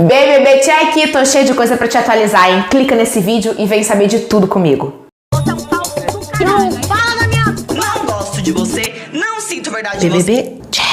BBB Check, tô cheio de coisa pra te atualizar, hein? Clica nesse vídeo e vem saber de tudo comigo. Não fala na minha... Não gosto de você, não sinto verdade BBB Check.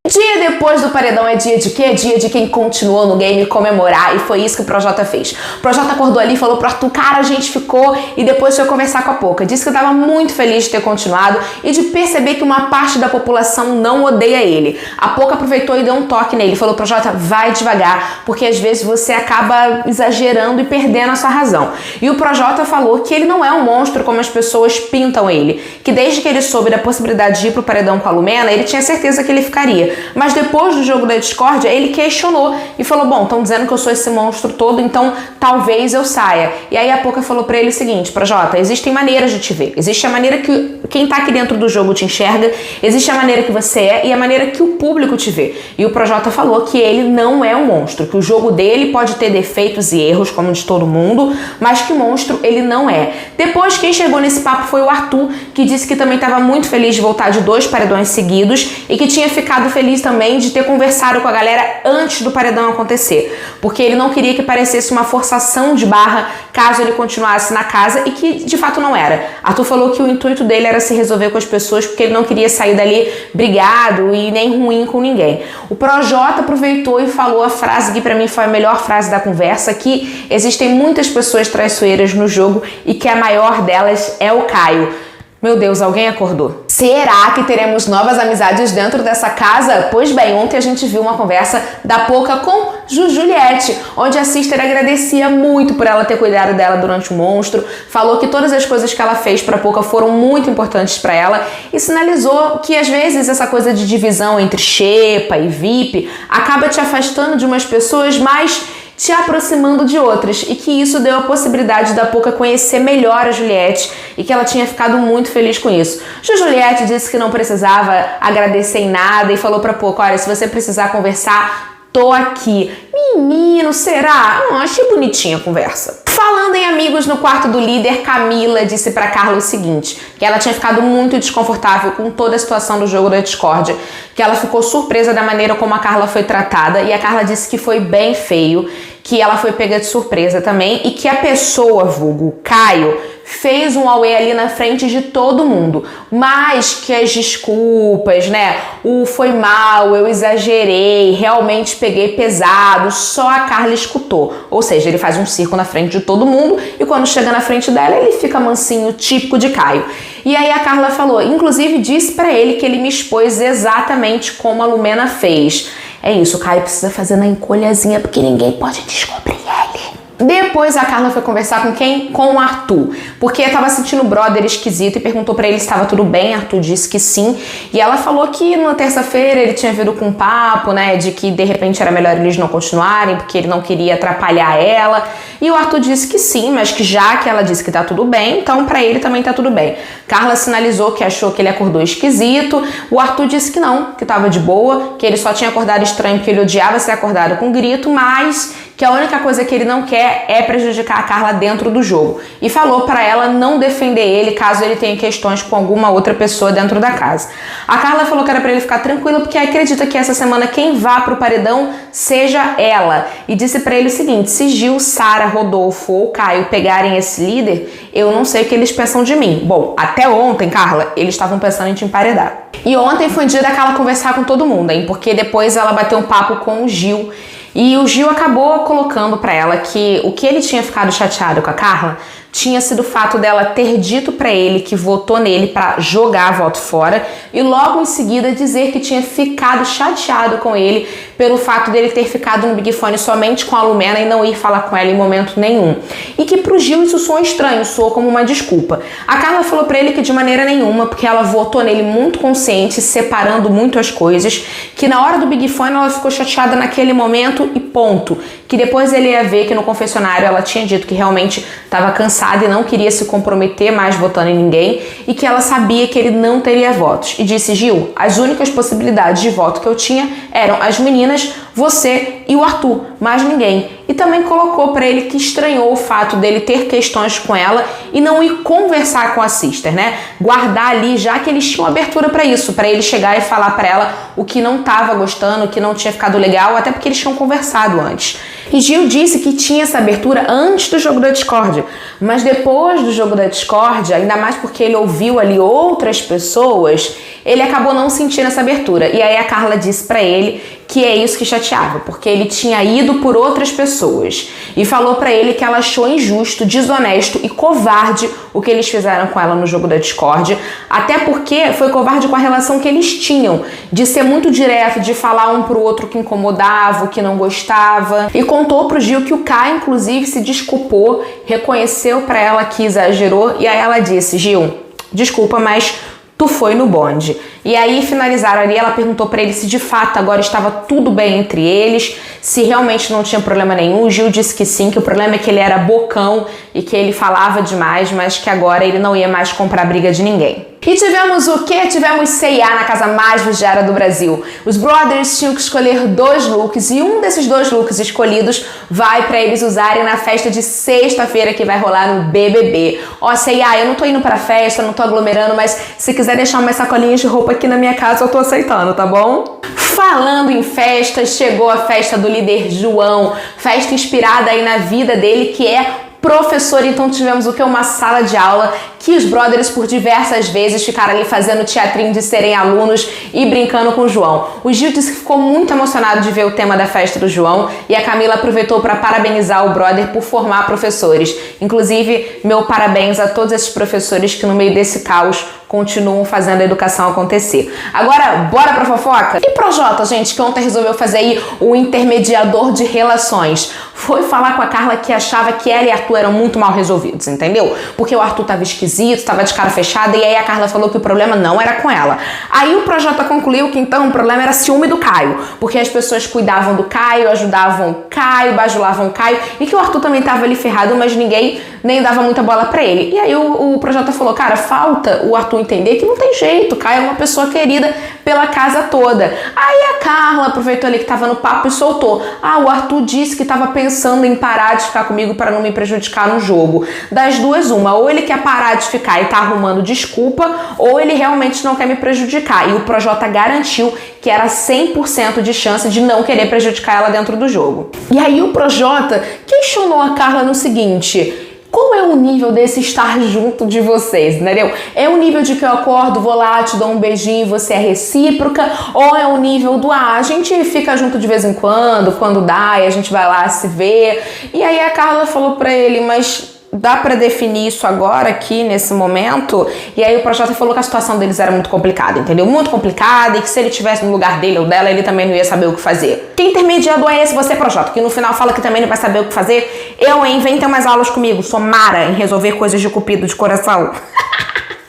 Dia depois do paredão é dia de quê? Dia de quem continuou no game comemorar, e foi isso que o Projota fez. O Projota acordou ali e falou pro Arthur, cara, a gente ficou, e depois foi conversar com a Poca. Disse que tava muito feliz de ter continuado e de perceber que uma parte da população não odeia ele. A Poca aproveitou e deu um toque nele, falou, Projota, vai devagar, porque às vezes você acaba exagerando e perdendo a sua razão. E o Projota falou que ele não é um monstro como as pessoas pintam ele, que desde que ele soube da possibilidade de ir pro paredão com a Lumena, ele tinha certeza que ele ficaria. Mas depois do jogo da discórdia, ele questionou e falou, bom, estão dizendo que eu sou esse monstro todo, então talvez eu saia. E aí a Poca falou pra ele o seguinte, Projota, existem maneiras de te ver. Existe a maneira que quem tá aqui dentro do jogo te enxerga, existe a maneira que você é e a maneira que o público te vê. E o Projota falou que ele não é um monstro, que o jogo dele pode ter defeitos e erros, como de todo mundo, mas que monstro ele não é. Depois, quem chegou nesse papo foi o Arthur, que disse que também estava muito feliz de voltar de 2 paredões seguidos e que tinha ficado feliz também de ter conversado com a galera antes do paredão acontecer, porque ele não queria que parecesse uma forçação de barra caso ele continuasse na casa, e que de fato não era. Arthur falou que o intuito dele era se resolver com as pessoas, porque ele não queria sair dali brigado e nem ruim com ninguém. O Projota aproveitou e falou a frase que pra mim foi a melhor frase da conversa, que existem muitas pessoas traiçoeiras no jogo e que a maior delas é o Caio. Meu Deus, alguém acordou. Será que teremos novas amizades dentro dessa casa? Pois bem, ontem a gente viu uma conversa da Poca com Juliette, onde a Sister agradecia muito por ela ter cuidado dela durante o monstro, falou que todas as coisas que ela fez pra Poca foram muito importantes pra ela e sinalizou que às vezes essa coisa de divisão entre xepa e VIP acaba te afastando de umas pessoas, mas te aproximando de outras, e que isso deu a possibilidade da Poca conhecer melhor a Juliette e que ela tinha ficado muito feliz com isso. Juliette disse que não precisava agradecer em nada e falou pra Poca, olha, se você precisar conversar, tô aqui. Menino, será? Achei bonitinha a conversa. Falando em amigos, no quarto do líder, Camila disse pra Carla o seguinte, que ela tinha ficado muito desconfortável com toda a situação do jogo da discórdia, que ela ficou surpresa da maneira como a Carla foi tratada, e a Carla disse que foi bem feio, que ela foi pega de surpresa também, e que a pessoa, vulgo Caio, fez um auê ali na frente de todo mundo, mas que as desculpas, né, o foi mal, eu exagerei, realmente peguei pesado, só a Carla escutou. Ou seja, ele faz um circo na frente de todo mundo e quando chega na frente dela, ele fica mansinho, típico de Caio. E aí a Carla falou, inclusive disse pra ele que ele me expôs exatamente como a Lumena fez. É isso, o Caio precisa fazer na encolhazinha porque ninguém pode descobrir ele. Depois a Carla foi conversar com quem? Com o Arthur, porque tava sentindo o brother esquisito e perguntou pra ele se estava tudo bem. Arthur disse que sim, e ela falou que na terça-feira ele tinha vindo com um papo, né, de que de repente era melhor eles não continuarem, porque ele não queria atrapalhar ela, e o Arthur disse que sim, mas que já que ela disse que tá tudo bem, então pra ele também tá tudo bem. Carla sinalizou que achou que ele acordou esquisito, o Arthur disse que não, que tava de boa, que ele só tinha acordado estranho porque ele odiava ser acordado com grito, mas que a única coisa que ele não quer é prejudicar a Carla dentro do jogo. E falou para ela não defender ele caso ele tenha questões com alguma outra pessoa dentro da casa. A Carla falou que era para ele ficar tranquilo porque acredita que essa semana quem vá pro paredão seja ela. E disse para ele o seguinte, se Gil, Sara, Rodolfo ou Caio pegarem esse líder, eu não sei o que eles pensam de mim. Bom, até ontem, Carla, eles estavam pensando em te emparedar. E ontem foi o dia da Carla conversar com todo mundo, hein? Porque depois ela bateu um papo com o Gil. E o Gil acabou colocando pra ela que o que ele tinha ficado chateado com a Carla tinha sido o fato dela ter dito pra ele que votou nele pra jogar voto fora e logo em seguida dizer que tinha ficado chateado com ele pelo fato dele ter ficado no Big Fone somente com a Lumena e não ir falar com ela em momento nenhum. E que pro Gil isso soou estranho, soou como uma desculpa. A Carla falou pra ele que de maneira nenhuma, porque ela votou nele muito consciente, separando muito as coisas, que na hora do Big Fone ela ficou chateada naquele momento e ponto. Que depois ele ia ver que no confessionário ela tinha dito que realmente estava cansada e não queria se comprometer mais votando em ninguém e que ela sabia que ele não teria votos. E disse, Gil, as únicas possibilidades de voto que eu tinha eram as meninas, você você e o Arthur, mais ninguém. E também colocou pra ele que estranhou o fato dele ter questões com ela e não ir conversar com a sister, né? Guardar ali, já que eles tinham abertura pra isso, pra ele chegar e falar pra ela o que não tava gostando, o que não tinha ficado legal, até porque eles tinham conversado antes. E Gil disse que tinha essa abertura antes do jogo da discórdia, mas depois do jogo da discórdia, ainda mais porque ele ouviu ali outras pessoas, ele acabou não sentindo essa abertura. E aí a Carla disse pra ele que é isso que chateava, porque ele tinha ido por outras pessoas. E falou pra ele que ela achou injusto, desonesto e covarde o que eles fizeram com ela no jogo da discórdia, até porque foi covarde com a relação que eles tinham, de ser muito direto, de falar um pro outro que incomodava, o que não gostava. E contou pro Gil que o Caio, inclusive, se desculpou, reconheceu pra ela que exagerou, e aí ela disse: Gil, desculpa, mas tu foi no bonde. E aí finalizaram ali, ela perguntou pra ele se de fato agora estava tudo bem entre eles, se realmente não tinha problema nenhum. O Gil disse que sim, que o problema é que ele era bocão e que ele falava demais, mas que agora ele não ia mais comprar briga de ninguém. E tivemos o quê? Tivemos C&A na casa mais vigiada do Brasil. Os brothers tinham que escolher 2 looks e um desses 2 looks escolhidos vai pra eles usarem na festa de sexta-feira que vai rolar no BBB. Ó, C&A, eu não tô indo pra festa, não tô aglomerando, mas se quiser deixar umas sacolinhas de roupa aqui na minha casa, eu tô aceitando, tá bom? Falando em festas, chegou a festa do líder João, festa inspirada aí na vida dele, que é professor. Então tivemos o que? Uma sala de aula que os brothers por diversas vezes ficaram ali fazendo teatrinho de serem alunos e brincando com o João. O Gil disse que ficou muito emocionado de ver o tema da festa do João e a Camila aproveitou para parabenizar o brother por formar professores. Inclusive, meu parabéns a todos esses professores que no meio desse caos continuam fazendo a educação acontecer. Agora, bora pra fofoca? E Projota, gente, que ontem resolveu fazer aí o intermediador de relações. Foi falar com a Carla que achava que ela e Arthur eram muito mal resolvidos, entendeu? Porque o Arthur tava esquisito, tava de cara fechada, e aí a Carla falou que o problema não era com ela. Aí o Projota concluiu que então o problema era ciúme do Caio, porque as pessoas cuidavam do Caio, ajudavam o Caio, bajulavam o Caio, e que o Arthur também tava ali ferrado, mas ninguém nem dava muita bola pra ele. E aí o Projota falou: cara, falta o Arthur entender que não tem jeito, o Caio é uma pessoa querida pela casa toda. Aí a Carla aproveitou ali que tava no papo e soltou: ah, o Arthur disse que tava pensando em parar de ficar comigo para não me prejudicar no jogo. Das duas, uma, ou ele quer parar de ficar e tá arrumando desculpa, ou ele realmente não quer me prejudicar. E o Projota garantiu que era 100% de chance de não querer prejudicar ela dentro do jogo. E aí o Projota questionou a Carla no seguinte: qual é o nível desse estar junto de vocês, entendeu? É o nível de que eu acordo, vou lá, te dou um beijinho e você é recíproca? Ou é o nível do, a gente fica junto de vez em quando dá, e a gente vai lá se ver? E aí a Carla falou pra ele: mas dá pra definir isso agora, aqui, nesse momento? E aí o Projota falou que a situação deles era muito complicada, entendeu? Muito complicada, e que se ele estivesse no lugar dele ou dela, ele também não ia saber o que fazer. Que intermediador é esse você, Projota, que no final fala que também não vai saber o que fazer? Eu, hein? Vem ter umas aulas comigo. Sou mara em resolver coisas de cupido de coração.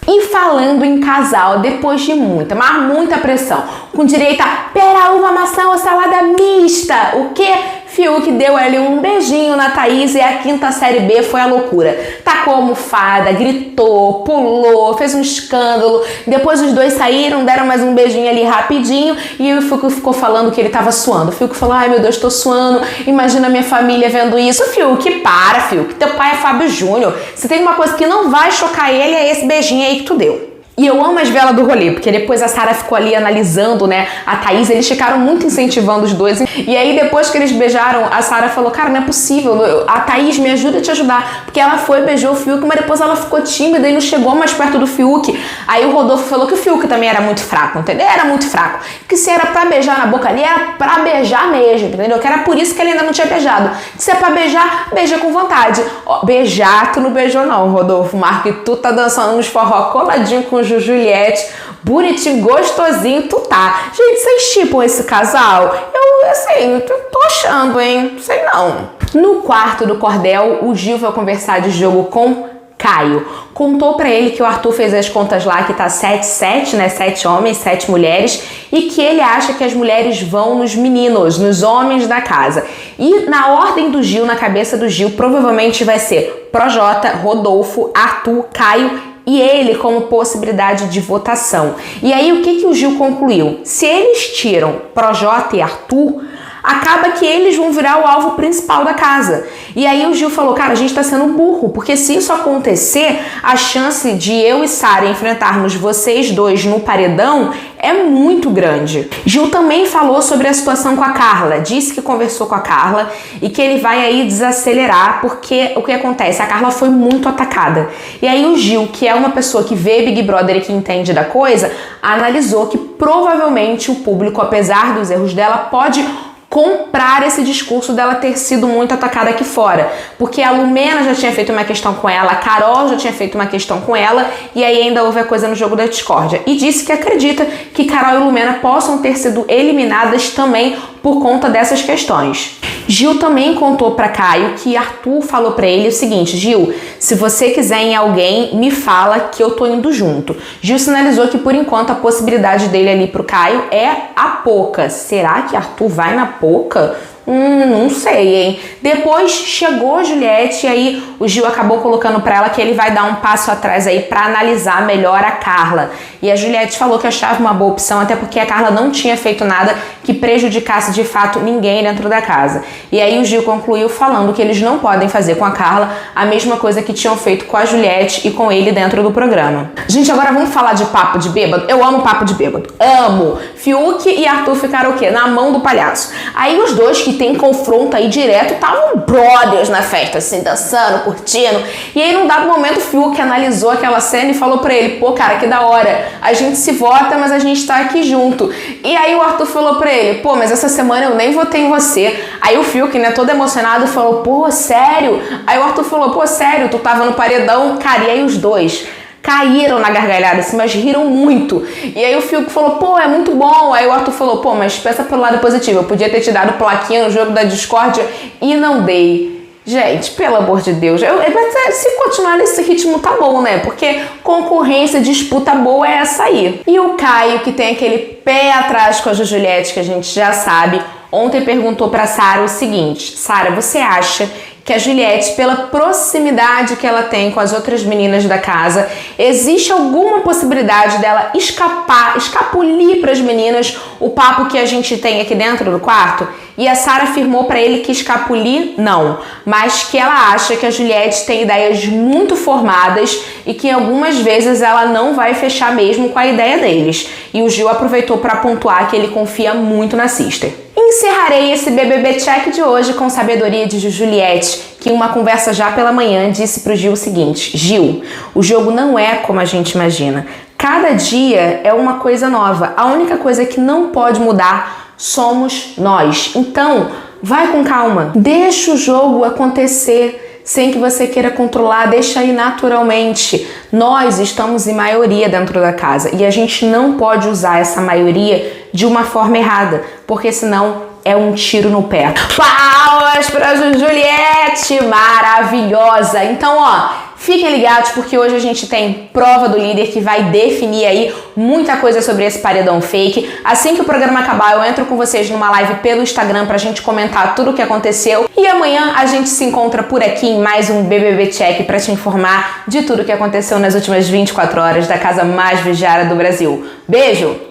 E falando em casal, depois de muita, mas muita pressão, com direito a pera, uva, maçã ou salada mista, o quê? Fiuk deu ali um beijinho na Thaís e a quinta série B foi a loucura. Tacou a almofada, gritou, pulou, fez um escândalo. Depois os dois saíram, deram mais um beijinho ali rapidinho e o Fiuk ficou falando que ele tava suando. O Fiuk falou: ai meu Deus, tô suando, imagina minha família vendo isso. Fiuk, para, Fiuk, teu pai é Fábio Júnior. Se tem uma coisa que não vai chocar ele, é esse beijinho aí que tu deu. E eu amo as velas do rolê, porque depois a Sarah ficou ali analisando, né, a Thaís, eles ficaram muito incentivando os dois. E aí depois que eles beijaram, a Sarah falou: cara, não é possível, a Thaís me ajuda a te ajudar. Porque ela foi, beijou o Fiuk, mas depois ela ficou tímida e não chegou mais perto do Fiuk. Aí o Rodolfo falou que o Fiuk também era muito fraco, entendeu? Era muito fraco. Que se era pra beijar na boca ali, era pra beijar mesmo, entendeu? Que era por isso que ele ainda não tinha beijado. Se é pra beijar, beija com vontade. Ó, beijar, tu não beijou não, Rodolfo Marco, e tu tá dançando nos forró coladinho com o Juliette, bonitinho, gostosinho, tu tá. Gente, vocês tipam esse casal? Eu, assim, tô achando, hein? Sei não. No quarto do Cordel, o Gil vai conversar de jogo com Caio. Contou pra ele que o Arthur fez as contas lá, que tá 7-7, né? 7 homens, 7 mulheres, e que ele acha que as mulheres vão nos meninos, nos homens da casa. E na ordem do Gil, na cabeça do Gil, provavelmente vai ser Projota, Rodolfo, Arthur, Caio e ele como possibilidade de votação. E aí o que o Gil concluiu? Se eles tiram Projota e Arthur, acaba que eles vão virar o alvo principal da casa. E aí o Gil falou, cara, a gente tá sendo burro, porque se isso acontecer, a chance de eu e Sara enfrentarmos vocês dois no paredão é muito grande. Gil também falou sobre a situação com a Carla, disse que conversou com a Carla e que ele vai aí desacelerar, porque o que acontece? A Carla foi muito atacada. E aí o Gil, que é uma pessoa que vê Big Brother e que entende da coisa, analisou que provavelmente o público, apesar dos erros dela, pode comprar esse discurso dela ter sido muito atacada aqui fora, porque a Lumena já tinha feito uma questão com ela, a Carol já tinha feito uma questão com ela, e aí ainda houve a coisa no jogo da discórdia, e disse que acredita que Carol e Lumena possam ter sido eliminadas também por conta dessas questões. Gil também contou para Caio que Arthur falou para ele o seguinte, Gil, se você quiser em alguém, me fala que eu tô indo junto. Gil sinalizou que por enquanto a possibilidade dele ali pro Caio é a Poca. Será que Arthur vai na Poca? Não sei, hein? Depois chegou a Juliette e aí o Gil acabou colocando pra ela que ele vai dar um passo atrás aí pra analisar melhor a Carla. E a Juliette falou que achava uma boa opção, até porque a Carla não tinha feito nada que prejudicasse de fato ninguém dentro da casa. E aí o Gil concluiu falando que eles não podem fazer com a Carla a mesma coisa que tinham feito com a Juliette e com ele dentro do programa. Gente, agora vamos falar de papo de bêbado? Eu amo papo de bêbado. Amo! Fiuk e Arthur ficaram o quê? Na mão do palhaço. Aí os dois que tem confronto aí direto, estavam brothers na festa, assim, dançando, curtindo. E aí, num dado momento, o Fiuk analisou aquela cena e falou pra ele, pô, cara, que da hora, a gente se vota, mas a gente tá aqui junto. E aí o Arthur falou pra ele, pô, mas essa semana eu nem votei em você. Aí o Fiuk, né, todo emocionado, falou, pô, sério? Aí o Arthur falou, pô, sério, tu tava no paredão? Cara, e aí os dois caíram na gargalhada, assim, mas riram muito. E aí o Fiuk falou, pô, é muito bom. Aí o Arthur falou, pô, mas pensa pelo lado positivo, eu podia ter te dado plaquinha no jogo da discórdia e não dei. Gente, pelo amor de Deus, se continuar nesse ritmo tá bom, né? Porque concorrência, disputa boa é essa aí. E o Caio, que tem aquele pé atrás com a Juliette, que a gente já sabe, ontem perguntou pra Sara o seguinte, Sara, você acha que a Juliette, pela proximidade que ela tem com as outras meninas da casa, existe alguma possibilidade dela escapulir para as meninas o papo que a gente tem aqui dentro do quarto? E a Sara afirmou para ele que escapulir não, mas que ela acha que a Juliette tem ideias muito formadas e que algumas vezes ela não vai fechar mesmo com a ideia deles. E o Gil aproveitou para pontuar que ele confia muito na Sister. Encerrarei esse BBB Check de hoje com sabedoria de Juliette, que em uma conversa já pela manhã disse pro Gil o seguinte, Gil, o jogo não é como a gente imagina. Cada dia é uma coisa nova. A única coisa que não pode mudar somos nós. Então, vai com calma. Deixa o jogo acontecer sem que você queira controlar, deixa aí naturalmente. Nós estamos em maioria dentro da casa e a gente não pode usar essa maioria de uma forma errada, porque senão é um tiro no pé. Palmas pra Juliette, maravilhosa! Então, ó, fiquem ligados porque hoje a gente tem prova do líder que vai definir aí muita coisa sobre esse paredão fake. Assim que o programa acabar, eu entro com vocês numa live pelo Instagram pra gente comentar tudo o que aconteceu. E amanhã a gente se encontra por aqui em mais um BBB Check pra te informar de tudo o que aconteceu nas últimas 24 horas da casa mais vigiada do Brasil. Beijo!